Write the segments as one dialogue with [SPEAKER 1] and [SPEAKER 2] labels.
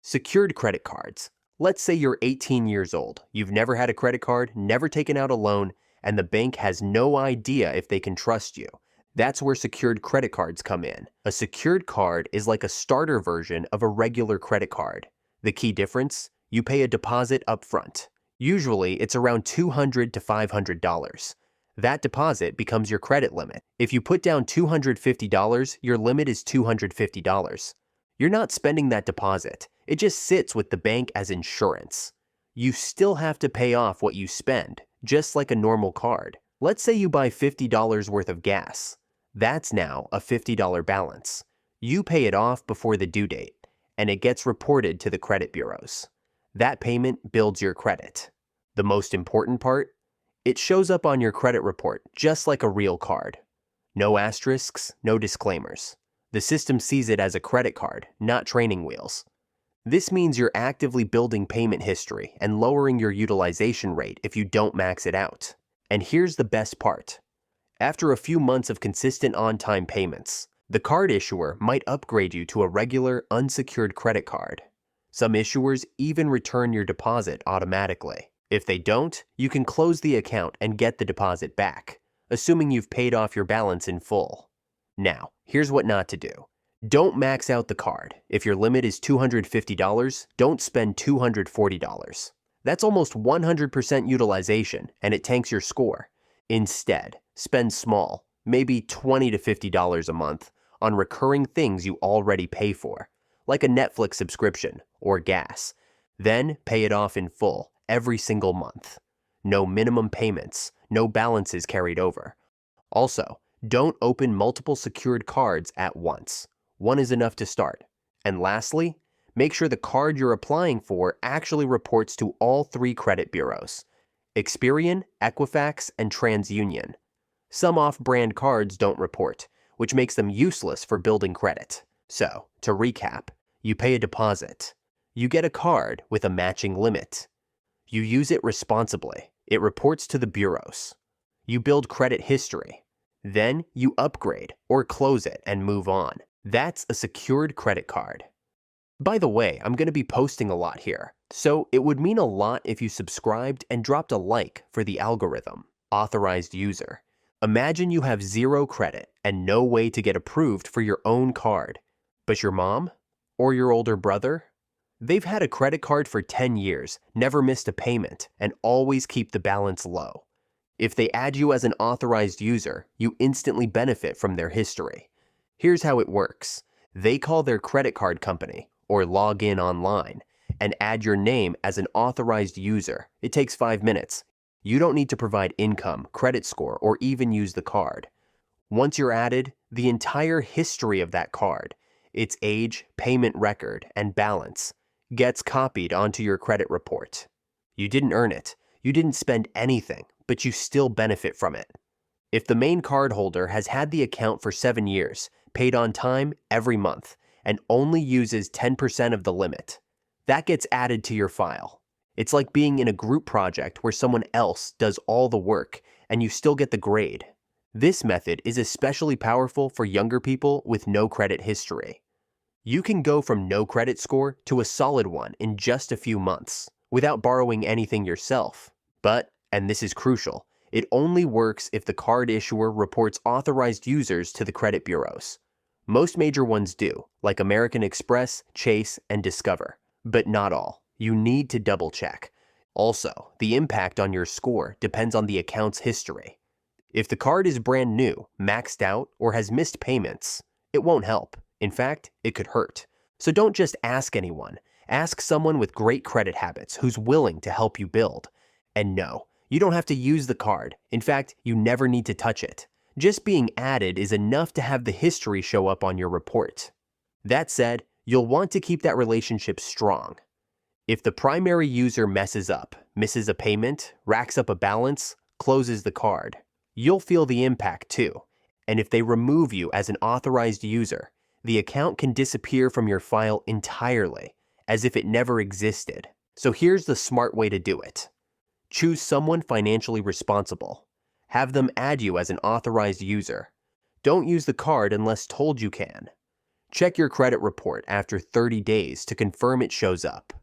[SPEAKER 1] Secured credit cards. Let's say you're 18 years old. You've never had a credit card, never taken out a loan, and the bank has no idea if they can trust you. That's where secured credit cards come in. A secured card is like a starter version of a regular credit card. The key difference? You pay a deposit up front. Usually, it's around $200 to $500. That deposit becomes your credit limit. If you put down $250, your limit is $250. You're not spending that deposit. It just sits with the bank as insurance. You still have to pay off what you spend, just like a normal card. Let's say you buy $50 worth of gas. That's now a $50 balance. You pay it off before the due date, and it gets reported to the credit bureaus. That payment builds your credit. The most important part? It shows up on your credit report just like a real card. No asterisks, no disclaimers. The system sees it as a credit card, not training wheels. This means you're actively building payment history and lowering your utilization rate if you don't max it out. And here's the best part. After a few months of consistent on-time payments, the card issuer might upgrade you to a regular, unsecured credit card. Some issuers even return your deposit automatically. If they don't, you can close the account and get the deposit back, assuming you've paid off your balance in full. Now, here's what not to do. Don't max out the card. If your limit is $250, don't spend $240. That's almost 100% utilization, and it tanks your score. Instead, spend small, maybe $20 to $50 a month, on recurring things you already pay for, like a Netflix subscription or gas. Then pay it off in full every single month. No minimum payments, no balances carried over. Also, don't open multiple secured cards at once. One is enough to start. And lastly, make sure the card you're applying for actually reports to all three credit bureaus: Experian, Equifax, and TransUnion. Some off-brand cards don't report, which makes them useless for building credit. So, to recap, you pay a deposit. You get a card with a matching limit. You use it responsibly. It reports to the bureaus. You build credit history. Then you upgrade or close it and move on. That's a secured credit card. By the way, I'm going to be posting a lot here, so it would mean a lot if you subscribed and dropped a like for the algorithm. Authorized user. Imagine you have zero credit and no way to get approved for your own card. But your mom? Or your older brother? They've had a credit card for 10 years, never missed a payment, and always keep the balance low. If they add you as an authorized user, you instantly benefit from their history. Here's how it works. They call their credit card company, or log in online, and add your name as an authorized user. It takes 5 minutes. You don't need to provide income, credit score, or even use the card. Once you're added, the entire history of that card, its age, payment record, and balance, gets copied onto your credit report. You didn't earn it. You didn't spend anything, but you still benefit from it. If the main cardholder has had the account for 7 years, paid on time every month, and only uses 10% of the limit, that gets added to your file. It's like being in a group project where someone else does all the work and you still get the grade. This method is especially powerful for younger people with no credit history. You can go from no credit score to a solid one in just a few months without borrowing anything yourself. But, and this is crucial, it only works if the card issuer reports authorized users to the credit bureaus. Most major ones do, like American Express, Chase, and Discover, but not all. You need to double check. Also, the impact on your score depends on the account's history. If the card is brand new, maxed out, or has missed payments, it won't help. In fact, it could hurt. So don't just ask anyone. Ask someone with great credit habits who's willing to help you build. And no, you don't have to use the card. In fact, you never need to touch it. Just being added is enough to have the history show up on your report. That said, you'll want to keep that relationship strong. If the primary user messes up, misses a payment, racks up a balance, closes the card, you'll feel the impact too. And if they remove you as an authorized user, the account can disappear from your file entirely, as if it never existed. So here's the smart way to do it. Choose someone financially responsible. Have them add you as an authorized user. Don't use the card unless told you can. Check your credit report after 30 days to confirm it shows up.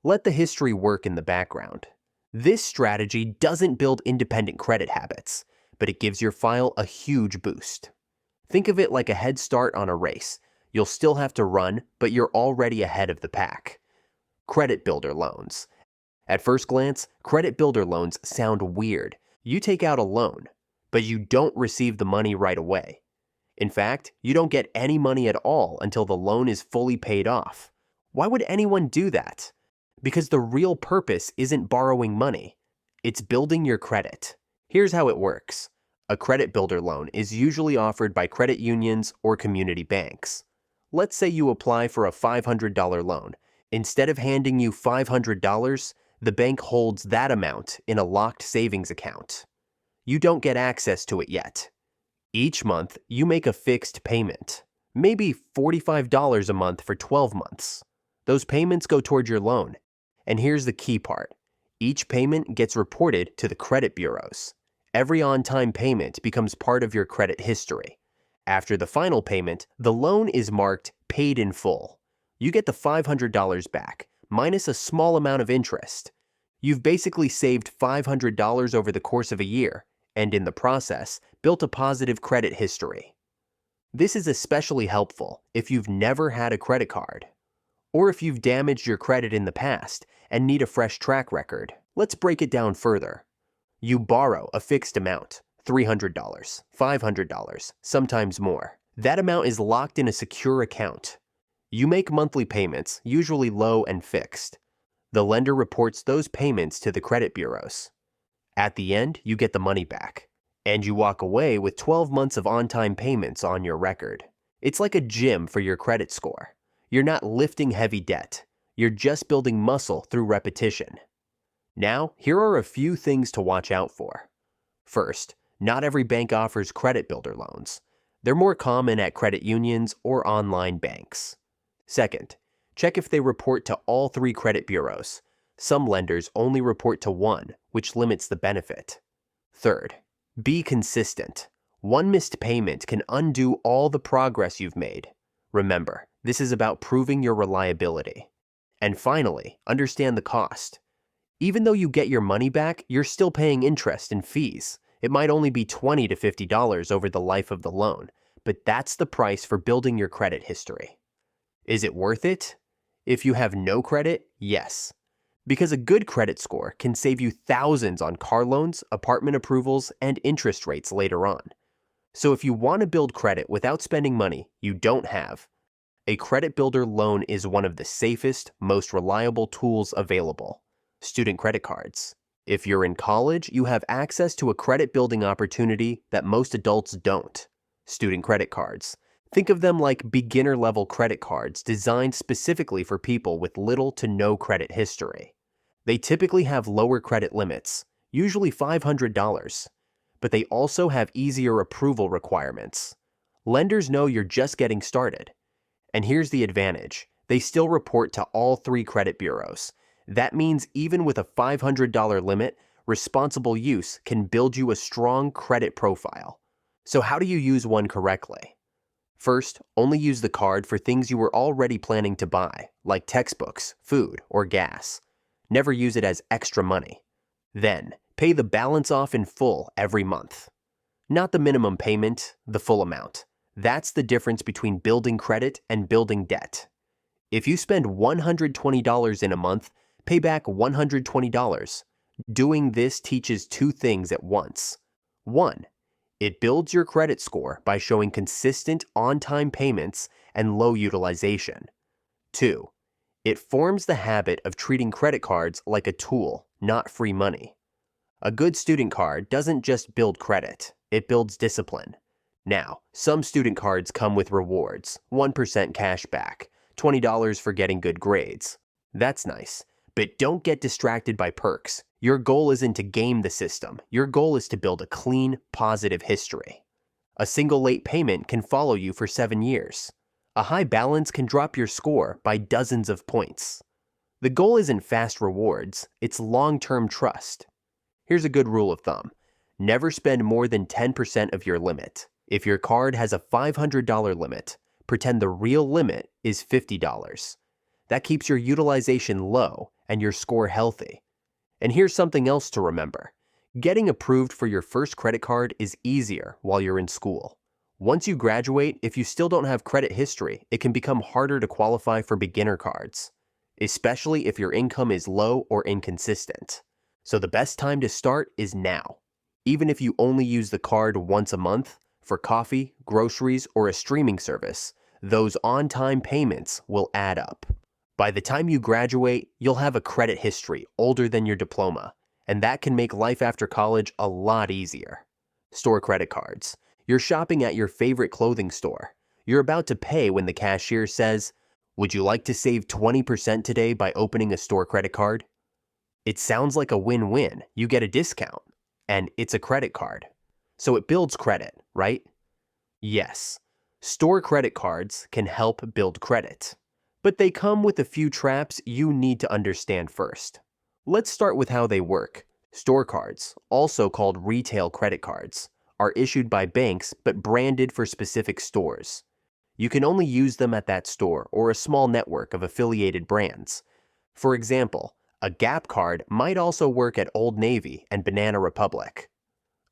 [SPEAKER 1] Let the history work in the background. This strategy doesn't build independent credit habits, but it gives your file a huge boost. Think of it like a head start on a race. You'll still have to run, but you're already ahead of the pack. Credit builder loans. At first glance, credit builder loans sound weird. You take out a loan, but you don't receive the money right away. In fact, you don't get any money at all until the loan is fully paid off. Why would anyone do that? Because the real purpose isn't borrowing money. It's building your credit. Here's how it works. A credit builder loan is usually offered by credit unions or community banks. Let's say you apply for a $500 loan. Instead of handing you $500, the bank holds that amount in a locked savings account. You don't get access to it yet. Each month, you make a fixed payment, maybe $45 a month for 12 months. Those payments go toward your loan. And here's the key part. Each payment gets reported to the credit bureaus. Every on-time payment becomes part of your credit history. After the final payment, the loan is marked paid in full. You get the $500 back, minus a small amount of interest. You've basically saved $500 over the course of a year, and in the process, built a positive credit history. This is especially helpful if you've never had a credit card, or if you've damaged your credit in the past and need a fresh track record. Let's break it down further. You borrow a fixed amount, $300, $500, sometimes more. That amount is locked in a secure account. You make monthly payments, usually low and fixed. The lender reports those payments to the credit bureaus. At the end, you get the money back, and you walk away with 12 months of on-time payments on your record. It's like a gym for your credit score. You're not lifting heavy debt. You're just building muscle through repetition. Now, here are a few things to watch out for. First, not every bank offers credit builder loans. They're more common at credit unions or online banks. Second, check if they report to all 3 credit bureaus. Some lenders only report to one, which limits the benefit. Third, be consistent. One missed payment can undo all the progress you've made. Remember, this is about proving your reliability. And finally, understand the cost. Even though you get your money back, you're still paying interest and fees. It might only be $20 to $50 over the life of the loan, but that's the price for building your credit history. Is it worth it? If you have no credit, yes. Because a good credit score can save you thousands on car loans, apartment approvals, and interest rates later on. So if you want to build credit without spending money you don't have, a credit builder loan is one of the safest, most reliable tools available. Student credit cards. If you're in college, you have access to a credit building opportunity that most adults don't. Student credit cards. Think of them like beginner-level credit cards designed specifically for people with little to no credit history. They typically have lower credit limits, usually $500, but they also have easier approval requirements. Lenders know you're just getting started. And here's the advantage. They still report to all 3 credit bureaus. That means even with a $500 limit, responsible use can build you a strong credit profile. So how do you use one correctly? First, only use the card for things you were already planning to buy, like textbooks, food, or gas. Never use it as extra money. Then, pay the balance off in full every month. Not the minimum payment, the full amount. That's the difference between building credit and building debt. If you spend $120 in a month, pay back $120. Doing this teaches 2 things at once. 1. It builds your credit score by showing consistent on-time payments and low utilization. 2. It forms the habit of treating credit cards like a tool, not free money. A good student card doesn't just build credit, it builds discipline. Now, some student cards come with rewards, 1% cash back, $20 for getting good grades. That's nice, but don't get distracted by perks. Your goal isn't to game the system. Your goal is to build a clean, positive history. A single late payment can follow you for 7 years. A high balance can drop your score by dozens of points. The goal isn't fast rewards, it's long-term trust. Here's a good rule of thumb. Never spend more than 10% of your limit. If your card has a $500 limit, Pretend the real limit is $50. That keeps your utilization low and your score healthy. And here's something else to remember. Getting approved for your first credit card is easier while you're in school. Once you graduate, if you still don't have credit history, it can become harder to qualify for beginner cards, especially if your income is low or inconsistent. So the best time to start is now. Even if you only use the card once a month, for coffee, groceries, or a streaming service, those on-time payments will add up. By the time you graduate, you'll have a credit history older than your diploma, and that can make life after college a lot easier. Store credit cards. You're shopping at your favorite clothing store. You're about to pay when the cashier says, "Would you like to save 20% today by opening a store credit card?" It sounds like a win-win. You get a discount, and it's a credit card. So it builds credit, right? Yes, store credit cards can help build credit. But they come with a few traps you need to understand first. Let's start with how they work. Store cards, also called retail credit cards, are issued by banks but branded for specific stores. You can only use them at that store or a small network of affiliated brands. For example, a Gap card might also work at Old Navy and Banana Republic.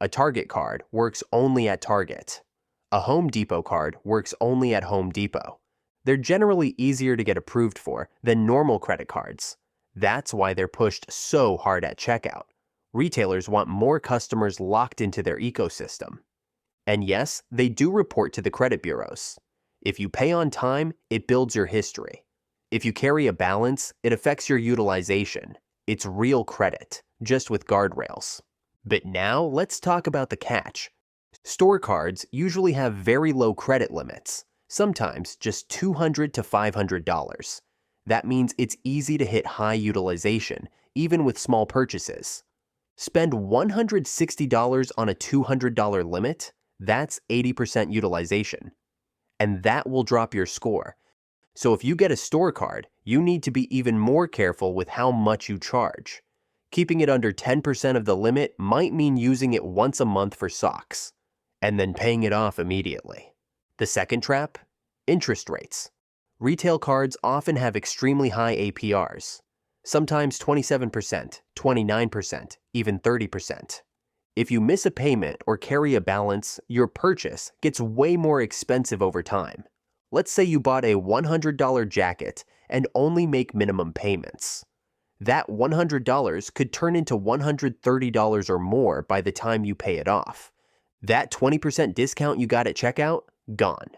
[SPEAKER 1] A Target card works only at Target. A Home Depot card works only at Home Depot. They're generally easier to get approved for than normal credit cards. That's why they're pushed so hard at checkout. Retailers want more customers locked into their ecosystem. And yes, they do report to the credit bureaus. If you pay on time, it builds your history. If you carry a balance, it affects your utilization. It's real credit, just with guardrails. But now let's talk about the catch. Store cards usually have very low credit limits, sometimes just $200 to $500. That means it's easy to hit high utilization, even with small purchases. Spend $160 on a $200 limit, that's 80% utilization. And that will drop your score. So if you get a store card, you need to be even more careful with how much you charge. Keeping it under 10% of the limit might mean using it once a month for socks, and then paying it off immediately. The second trap? Interest rates. Retail cards often have extremely high APRs, sometimes 27%, 29%, even 30%. If you miss a payment or carry a balance, your purchase gets way more expensive over time. Let's say you bought a $100 jacket and only make minimum payments. That $100 could turn into $130 or more by the time you pay it off. That 20% discount you got at checkout, gone.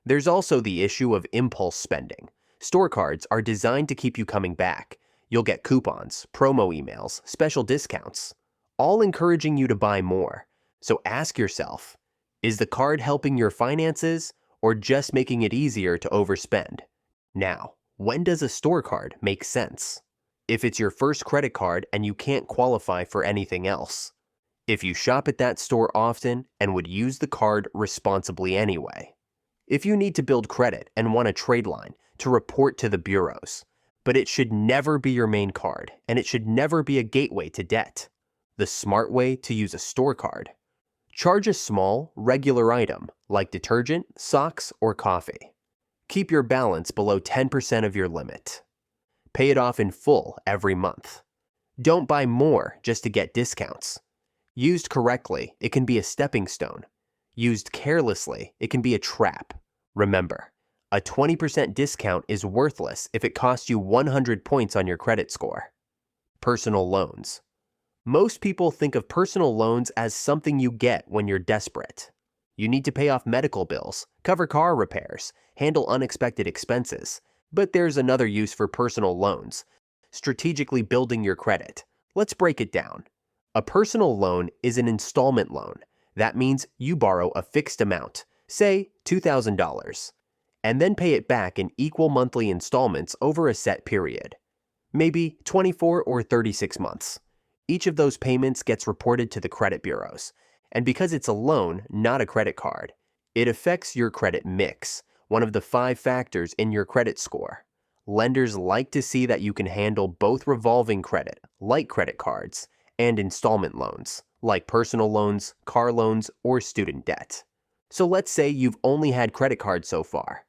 [SPEAKER 1] There's also the issue of impulse spending. Store cards are designed to keep you coming back. You'll get coupons, promo emails, special discounts, all encouraging you to buy more. So ask yourself, is the card helping your finances or just making it easier to overspend? Now, when does a store card make sense? If it's your first credit card and you can't qualify for anything else. If you shop at that store often and would use the card responsibly anyway. If you need to build credit and want a trade line to report to the bureaus. But it should never be your main card, and it should never be a gateway to debt. The smart way to use a store card. Charge a small, regular item like detergent, socks, or coffee. Keep your balance below 10% of your limit. Pay it off in full every month. Don't buy more just to get discounts. Used correctly, it can be a stepping stone. Used carelessly, it can be a trap. Remember, a 20% discount is worthless if it costs you 100 points on your credit score. Personal loans. Most people think of personal loans as something you get when you're desperate. You need to pay off medical bills, cover car repairs, handle unexpected expenses. But there's another use for personal loans, strategically building your credit. Let's break it down. A personal loan is an installment loan. That means you borrow a fixed amount, say $2,000, and then pay it back in equal monthly installments over a set period, maybe 24 or 36 months. Each of those payments gets reported to the credit bureaus, and because it's a loan, not a credit card, it affects your credit mix, one of the 5 factors in your credit score. Lenders like to see that you can handle both revolving credit, like credit cards, and installment loans, like personal loans, car loans, or student debt. So let's say you've only had credit cards so far.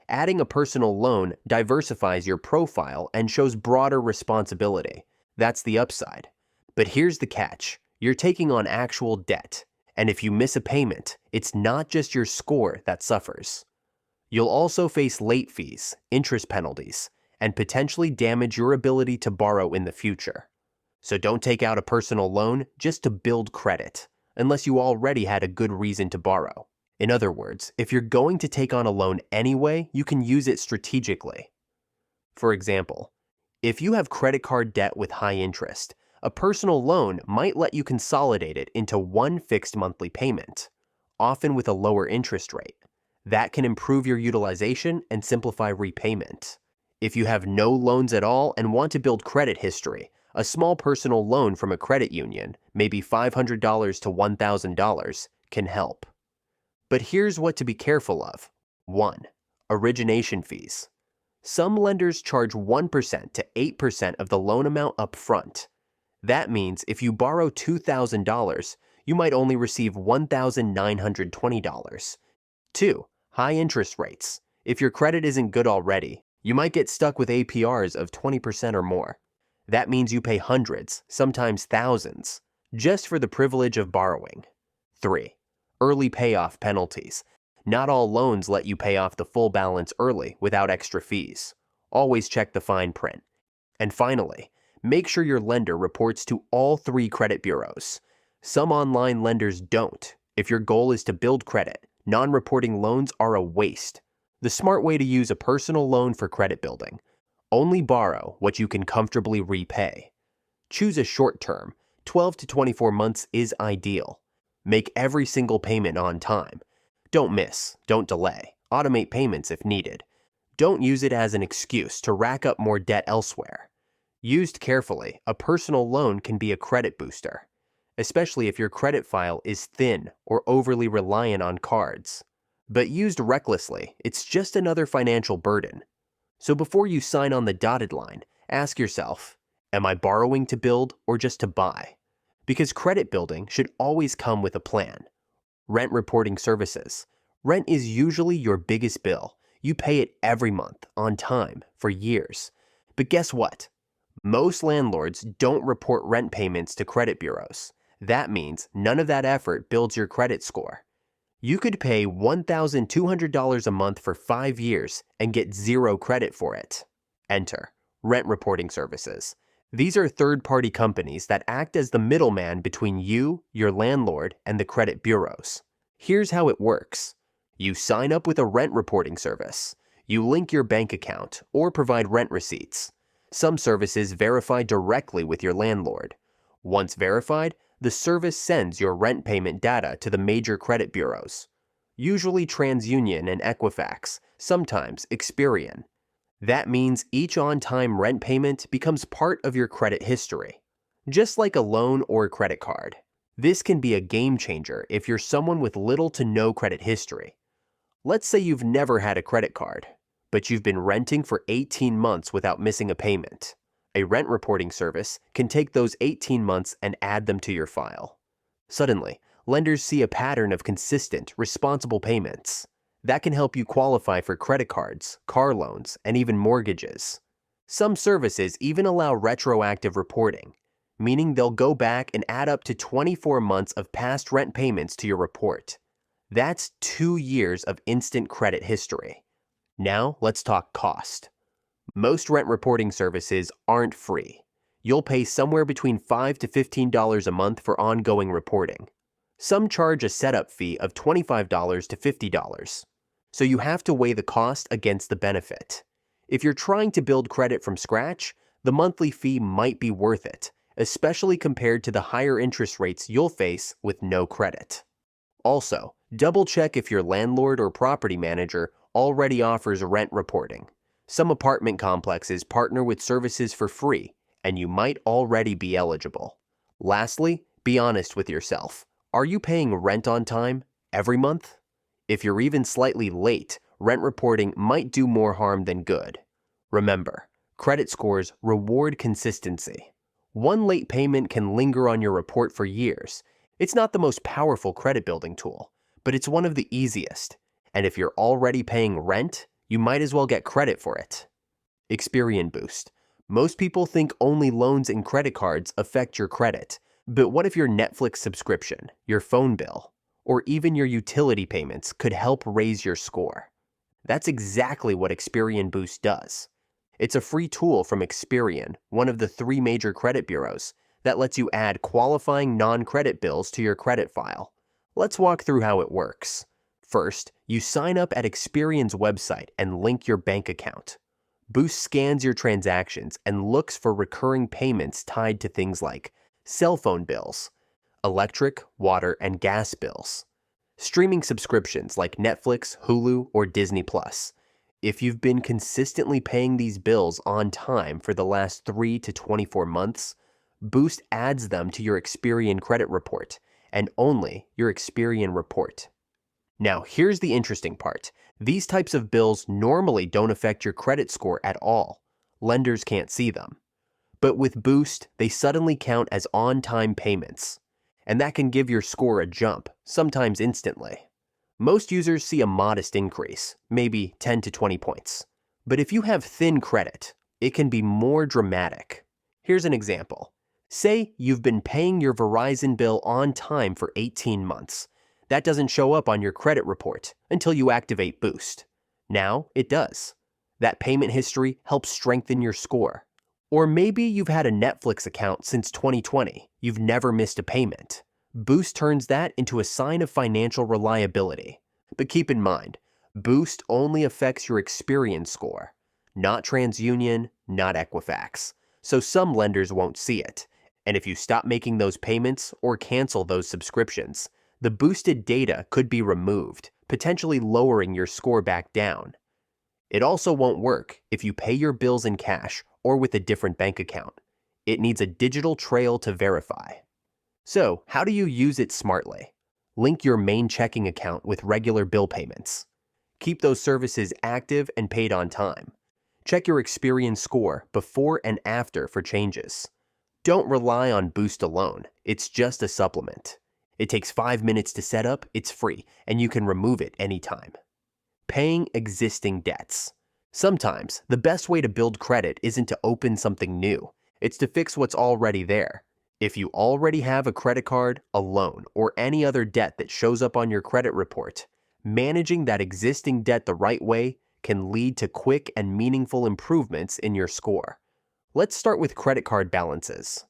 [SPEAKER 1] Adding a personal loan diversifies your profile and shows broader responsibility. That's the upside. But here's the catch. You're taking on actual debt. And if you miss a payment, it's not just your score that suffers. You'll also face late fees, interest penalties, and potentially damage your ability to borrow in the future. So don't take out a personal loan just to build credit, unless you already had a good reason to borrow. In other words, if you're going to take on a loan anyway, you can use it strategically. For example, if you have credit card debt with high interest, a personal loan might let you consolidate it into one fixed monthly payment, often with a lower interest rate. That can improve your utilization and simplify repayment. If you have no loans at all and want to build credit history, a small personal loan from a credit union, maybe $500 to $1,000, can help. But here's what to be careful of. 1. Origination fees. Some lenders charge 1% to 8% of the loan amount up front. That means if you borrow $2,000, you might only receive $1,920. 2. High interest rates. If your credit isn't good already, you might get stuck with APRs of 20% or more. That means you pay hundreds, sometimes thousands, just for the privilege of borrowing. 3. Early payoff penalties. Not all loans let you pay off the full balance early without extra fees. Always check the fine print. And finally, make sure your lender reports to all 3 credit bureaus. Some online lenders don't. If your goal is to build credit, non-reporting loans are a waste. The smart way to use a personal loan for credit building. Only borrow what you can comfortably repay. Choose a short term. 12 to 24 months is ideal. Make every single payment on time. Don't miss, don't delay. Automate payments if needed. Don't use it as an excuse to rack up more debt elsewhere. Used carefully, a personal loan can be a credit booster, especially if your credit file is thin or overly reliant on cards. But used recklessly, it's just another financial burden. So before you sign on the dotted line, ask yourself, am I borrowing to build or just to buy? Because credit building should always come with a plan. Rent reporting services. Rent is usually your biggest bill. You pay it every month, on time, for years. But guess what? Most landlords don't report rent payments to credit bureaus. That means none of that effort builds your credit score. You could pay $1,200 a month for 5 years and get 0 credit for it. Enter rent reporting services. These are third-party companies that act as the middleman between you, your landlord, and the credit bureaus. Here's how it works. You sign up with a rent reporting service. You link your bank account or provide rent receipts. Some services verify directly with your landlord. Once verified, the service sends your rent payment data to the major credit bureaus, usually TransUnion and Equifax, sometimes Experian. That means each on-time rent payment becomes part of your credit history, just like a loan or a credit card. This can be a game changer if you're someone with little to no credit history. Let's say you've never had a credit card, but you've been renting for 18 months without missing a payment. A rent reporting service can take those 18 months and add them to your file. Suddenly, lenders see a pattern of consistent, responsible payments. That can help you qualify for credit cards, car loans, and even mortgages. Some services even allow retroactive reporting, meaning they'll go back and add up to 24 months of past rent payments to your report. That's 2 years of instant credit history. Now, let's talk cost. Most rent reporting services aren't free. You'll pay somewhere between $5 to $15 a month for ongoing reporting. Some charge a setup fee of $25 to $50. So you have to weigh the cost against the benefit. If you're trying to build credit from scratch, the monthly fee might be worth it, especially compared to the higher interest rates you'll face with no credit. Also, double-check if your landlord or property manager already offers rent reporting. Some apartment complexes partner with services for free, and you might already be eligible. Lastly, be honest with yourself. Are you paying rent on time every month? If you're even slightly late, rent reporting might do more harm than good. Remember, credit scores reward consistency. One late payment can linger on your report for years. It's not the most powerful credit building tool, but it's one of the easiest. And if you're already paying rent, You might as well get credit for it. Experian Boost. Most people think only loans and credit cards affect your credit, but what if your Netflix subscription, your phone bill, or even your utility payments could help raise your score? That's exactly what Experian Boost does. It's a free tool from Experian, one of the 3 major credit bureaus, that lets you add qualifying non-credit bills to your credit file. Let's walk through how it works. First, you sign up at Experian's website and link your bank account. Boost scans your transactions and looks for recurring payments tied to things like cell phone bills, electric, water, and gas bills, streaming subscriptions like Netflix, Hulu, or Disney+. If you've been consistently paying these bills on time for the last 3 to 24 months, Boost adds them to your Experian credit report, and only your Experian report. Now, here's the interesting part. These types of bills normally don't affect your credit score at all. Lenders can't see them. But with Boost, they suddenly count as on-time payments. And that can give your score a jump, sometimes instantly. Most users see a modest increase, maybe 10 to 20 points. But if you have thin credit, it can be more dramatic. Here's an example. Say you've been paying your Verizon bill on time for 18 months. That doesn't show up on your credit report until you activate Boost. Now it does. That payment history helps strengthen your score. Or maybe you've had a Netflix account since 2020. You've never missed a payment. Boost turns that into a sign of financial reliability. But keep in mind, Boost only affects your Experian score, not TransUnion, not Equifax. So some lenders won't see it. And if you stop making those payments or cancel those subscriptions, the boosted data could be removed, potentially lowering your score back down. It also won't work if you pay your bills in cash or with a different bank account. It needs a digital trail to verify. So, how do you use it smartly? Link your main checking account with regular bill payments. Keep those services active and paid on time. Check your Experian score before and after for changes. Don't rely on Boost alone. It's just a supplement. It takes 5 minutes to set up, it's free, and you can remove it anytime. Paying existing debts. Sometimes, the best way to build credit isn't to open something new. It's to fix what's already there. If you already have a credit card, a loan, or any other debt that shows up on your credit report, managing that existing debt the right way can lead to quick and meaningful improvements in your score. Let's start with credit card balances,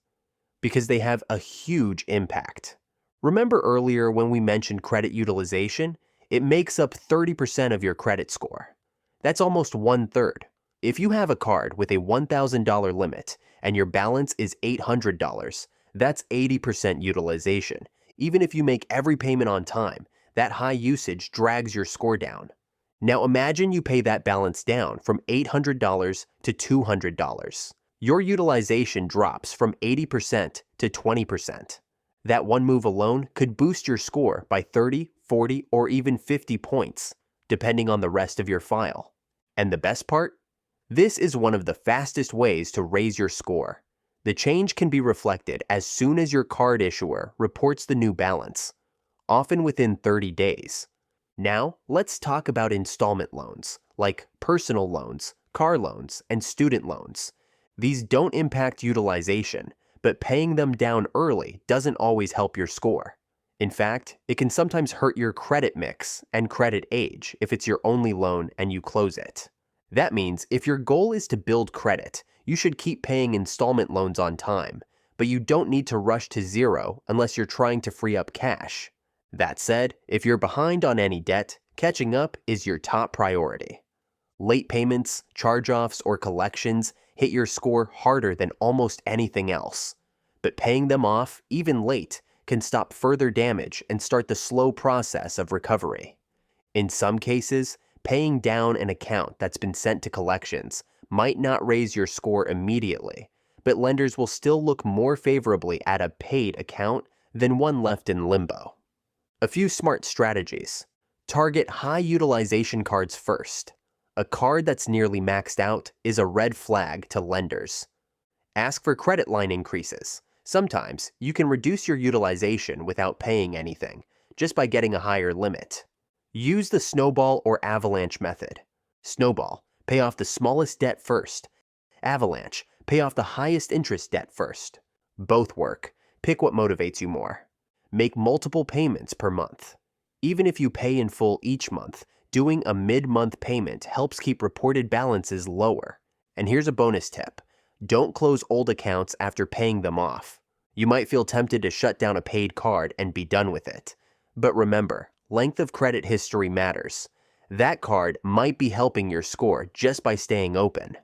[SPEAKER 1] because they have a huge impact. Remember earlier when we mentioned credit utilization? It makes up 30% of your credit score. That's almost 1/3. If you have a card with a $1,000 limit and your balance is $800, that's 80% utilization. Even if you make every payment on time, that high usage drags your score down. Now imagine you pay that balance down from $800 to $200. Your utilization drops from 80% to 20%. That one move alone could boost your score by 30, 40, or even 50 points, depending on the rest of your file. And the best part? This is one of the fastest ways to raise your score. The change can be reflected as soon as your card issuer reports the new balance, often within 30 days. Now, let's talk about installment loans, like personal loans, car loans, and student loans. These don't impact utilization, but paying them down early doesn't always help your score. In fact, it can sometimes hurt your credit mix and credit age if it's your only loan and you close it. That means if your goal is to build credit, you should keep paying installment loans on time, but you don't need to rush to zero unless you're trying to free up cash. That said, if you're behind on any debt, catching up is your top priority. Late payments, charge-offs, or collections hit your score harder than almost anything else. But paying them off, even late, can stop further damage and start the slow process of recovery. In some cases, paying down an account that's been sent to collections might not raise your score immediately, but lenders will still look more favorably at a paid account than one left in limbo. A few smart strategies. Target high utilization cards first. A card that's nearly maxed out is a red flag to lenders. Ask for credit line increases. Sometimes you can reduce your utilization without paying anything, just by getting a higher limit. Use the snowball or avalanche method. Snowball, pay off the smallest debt first. Avalanche, pay off the highest interest debt first. Both work. Pick what motivates you more. Make multiple payments per month. Even if you pay in full each month, doing a mid-month payment helps keep reported balances lower. And here's a bonus tip. Don't close old accounts after paying them off. You might feel tempted to shut down a paid card and be done with it. But remember, length of credit history matters. That card might be helping your score just by staying open.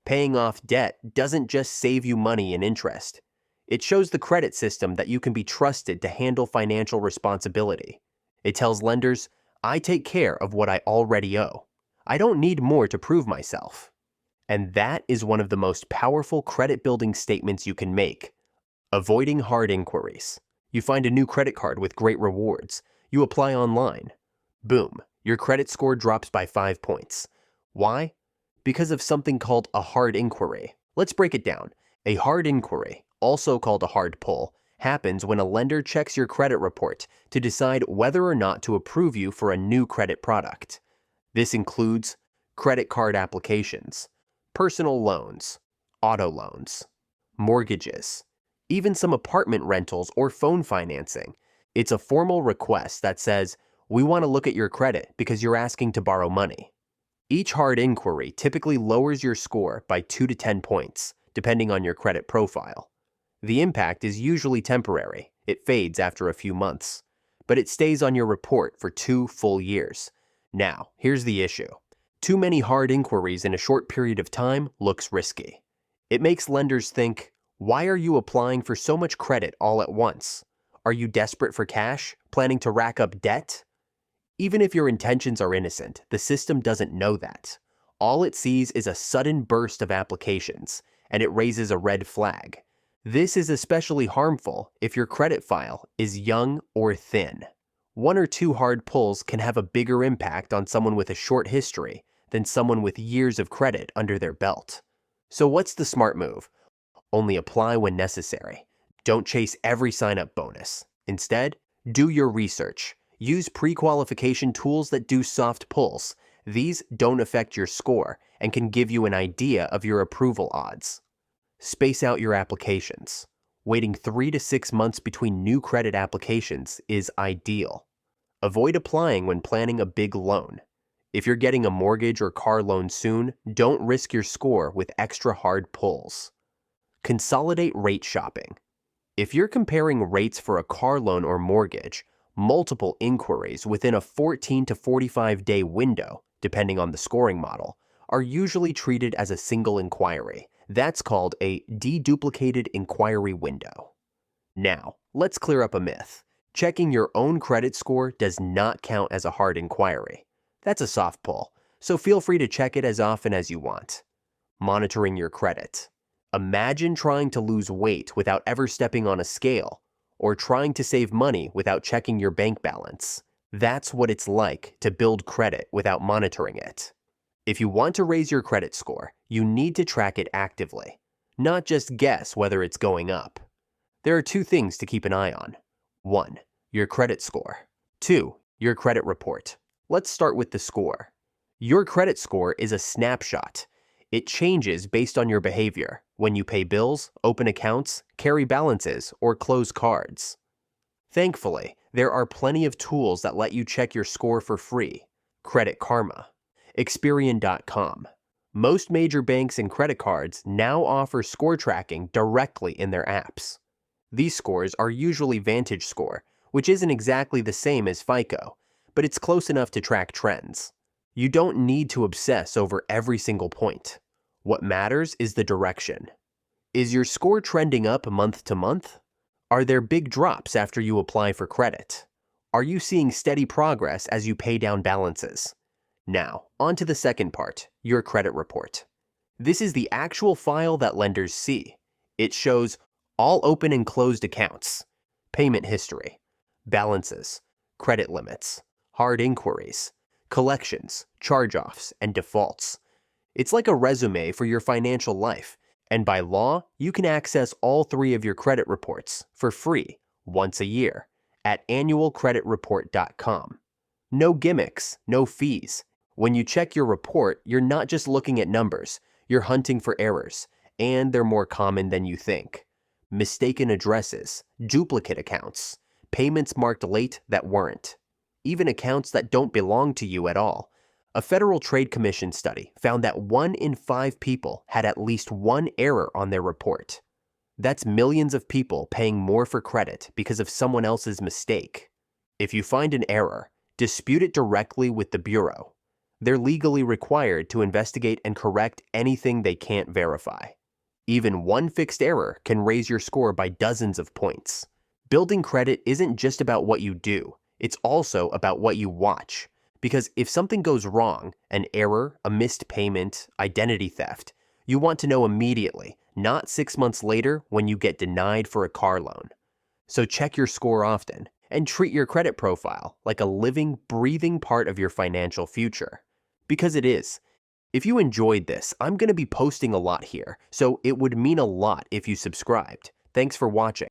[SPEAKER 1] Paying off debt doesn't just save you money and interest. It shows the credit system that you can be trusted to handle financial responsibility. It tells lenders, I take care of what I already owe. I don't need more to prove myself. And that is one of the most powerful credit-building statements you can make. Avoiding hard inquiries. You find a new credit card with great rewards. You apply online. Boom, your credit score drops by 5 points. Why? Because of something called a hard inquiry. Let's break it down. A hard inquiry, also called a hard pull, happens when a lender checks your credit report to decide whether or not to approve you for a new credit product. This includes credit card applications, personal loans, auto loans, mortgages, even some apartment rentals or phone financing. It's a formal request that says, we want to look at your credit because you're asking to borrow money. Each hard inquiry typically lowers your score by 2 to 10 points, depending on your credit profile. The impact is usually temporary. It fades after a few months, but it stays on your report for 2 full years. Now, here's the issue. Too many hard inquiries in a short period of time looks risky. It makes lenders think, why are you applying for so much credit all at once? Are you desperate for cash, planning to rack up debt? Even if your intentions are innocent, the system doesn't know that. All it sees is a sudden burst of applications, and it raises a red flag. This is especially harmful if your credit file is young or thin. 1 or 2 hard pulls can have a bigger impact on someone with a short history than someone with years of credit under their belt. So what's the smart move? Only apply when necessary. Don't chase every sign-up bonus. Instead, do your research. Use pre-qualification tools that do soft pulls. These don't affect your score and can give you an idea of your approval odds. Space out your applications. Waiting 3 to 6 months between new credit applications is ideal. Avoid applying when planning a big loan. If you're getting a mortgage or car loan soon, don't risk your score with extra hard pulls. Consolidate rate shopping. If you're comparing rates for a car loan or mortgage, multiple inquiries within a 14 to 45 day window, depending on the scoring model, are usually treated as a single inquiry. That's called a deduplicated inquiry window. Now, let's clear up a myth. Checking your own credit score does not count as a hard inquiry. That's a soft pull, so feel free to check it as often as you want. Monitoring your credit. Imagine trying to lose weight without ever stepping on a scale, or trying to save money without checking your bank balance. That's what it's like to build credit without monitoring it. If you want to raise your credit score, you need to track it actively, not just guess whether it's going up. There are 2 things to keep an eye on. 1. Your credit score. 2. Your credit report. Let's start with the score. Your credit score is a snapshot. It changes based on your behavior when you pay bills, open accounts, carry balances, or close cards. Thankfully, there are plenty of tools that let you check your score for free. Credit Karma. Experian.com. Most major banks and credit cards now offer score tracking directly in their apps. These scores are usually Vantage Score, which isn't exactly the same as FICO, but it's close enough to track trends. You don't need to obsess over every single point. What matters is the direction. Is your score trending up month to month? Are there big drops after you apply for credit? Are you seeing steady progress as you pay down balances? Now, on to the second part, your credit report. This is the actual file that lenders see. It shows all open and closed accounts, payment history, balances, credit limits, hard inquiries, collections, charge-offs, and defaults. It's like a resume for your financial life, and by law, you can access all 3 of your credit reports for free once a year at annualcreditreport.com. No gimmicks, no fees. When you check your report, you're not just looking at numbers, you're hunting for errors, and they're more common than you think. Mistaken addresses, duplicate accounts, payments marked late that weren't, even accounts that don't belong to you at all. A Federal Trade Commission study found that 1 in 5 people had at least one error on their report. That's millions of people paying more for credit because of someone else's mistake. If you find an error, dispute it directly with the Bureau. They're legally required to investigate and correct anything they can't verify. Even one fixed error can raise your score by dozens of points. Building credit isn't just about what you do, it's also about what you watch. Because if something goes wrong, an error, a missed payment, identity theft, you want to know immediately, not 6 months later when you get denied for a car loan. So check your score often and treat your credit profile like a living, breathing part of your financial future. Because it is. If you enjoyed this, I'm going to be posting a lot here, so it would mean a lot if you subscribed. Thanks for watching.